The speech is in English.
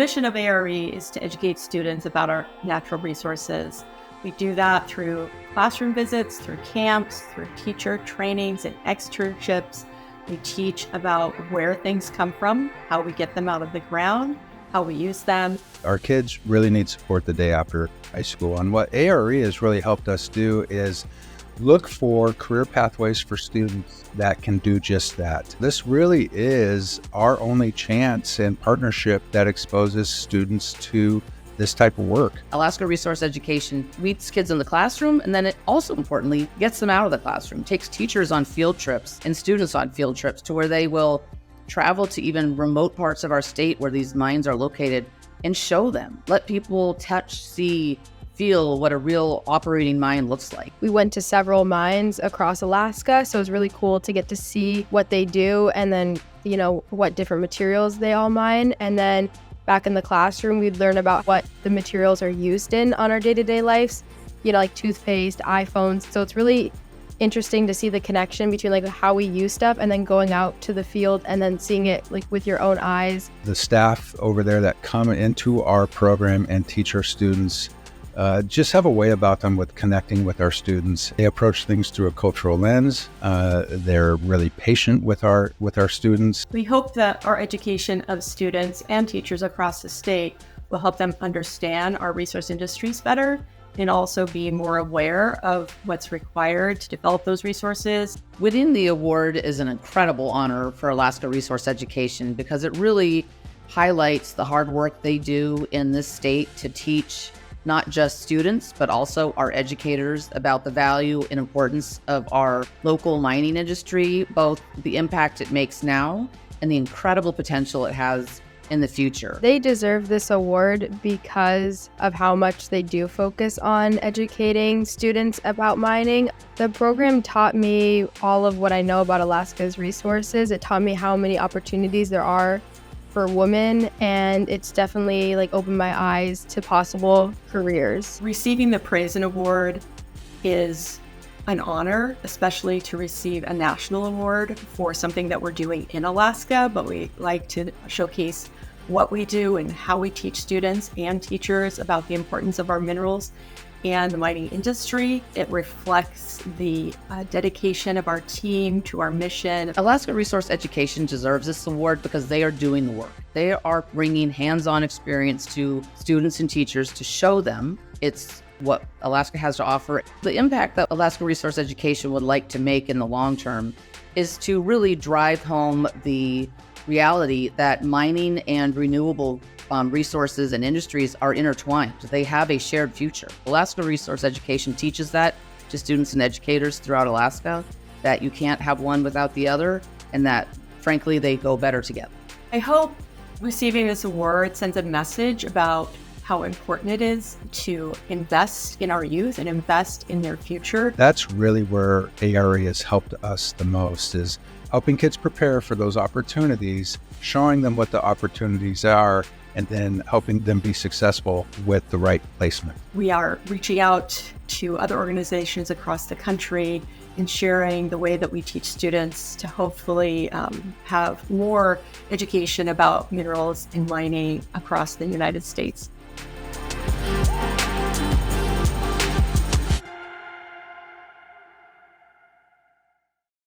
mission of ARE is to educate students about our natural resources. We do that through classroom visits, through camps, through teacher trainings and externships. We teach about where things come from, how we get them out of the ground, how we use them. Our kids really need support the day after high school. And what ARE has really helped us do is look for career pathways for students that can do just that. This really is our only chance and partnership that exposes students to this type of work. Alaska Resource Education meets kids in the classroom, and then it also importantly gets them out of the classroom, takes teachers on field trips and students on field trips to where they will travel to even remote parts of our state where these mines are located and show them. Let people touch, see, feel what a real operating mine looks like. We went to several mines across Alaska, so it was really cool to get to see what they do and then, what different materials they all mine. And then back in the classroom, we'd learn about what the materials are used in on our day-to-day lives, like toothpaste, iPhones. So it's really interesting to see the connection between how we use stuff and then going out to the field and then seeing it with your own eyes. The staff over there that come into our program and teach our students just have a way about them with connecting with our students. They approach things through a cultural lens. They're really patient with our students. We hope that our education of students and teachers across the state will help them understand our resource industries better and also be more aware of what's required to develop those resources. Winning the award is an incredible honor for Alaska Resource Education because it really highlights the hard work they do in this state to teach not just students, but also our educators about the value and importance of our local mining industry, both the impact it makes now and the incredible potential it has in the future. They deserve this award because of how much they do focus on educating students about mining. The program taught me all of what I know about Alaska's resources. It taught me how many opportunities there are for women, and it's definitely opened my eyes to possible careers. Receiving the Prazen Award is an honor, especially to receive a national award for something that we're doing in Alaska, but we like to showcase what we do and how we teach students and teachers about the importance of our minerals and the mining industry. It reflects the dedication of our team to our mission. Alaska Resource Education deserves this award because they are doing the work. They are bringing hands-on experience to students and teachers to show them it's what Alaska has to offer. The impact that Alaska Resource Education would like to make in the long term is to really drive home the reality that mining and renewable resources and industries are intertwined. They have a shared future. Alaska Resource Education teaches that to students and educators throughout Alaska, that you can't have one without the other, and that, frankly, they go better together. I hope receiving this award sends a message about how important it is to invest in our youth and invest in their future. That's really where ARE has helped us the most, is helping kids prepare for those opportunities, showing them what the opportunities are, and then helping them be successful with the right placement. We are reaching out to other organizations across the country and sharing the way that we teach students to hopefully have more education about minerals and mining across the United States.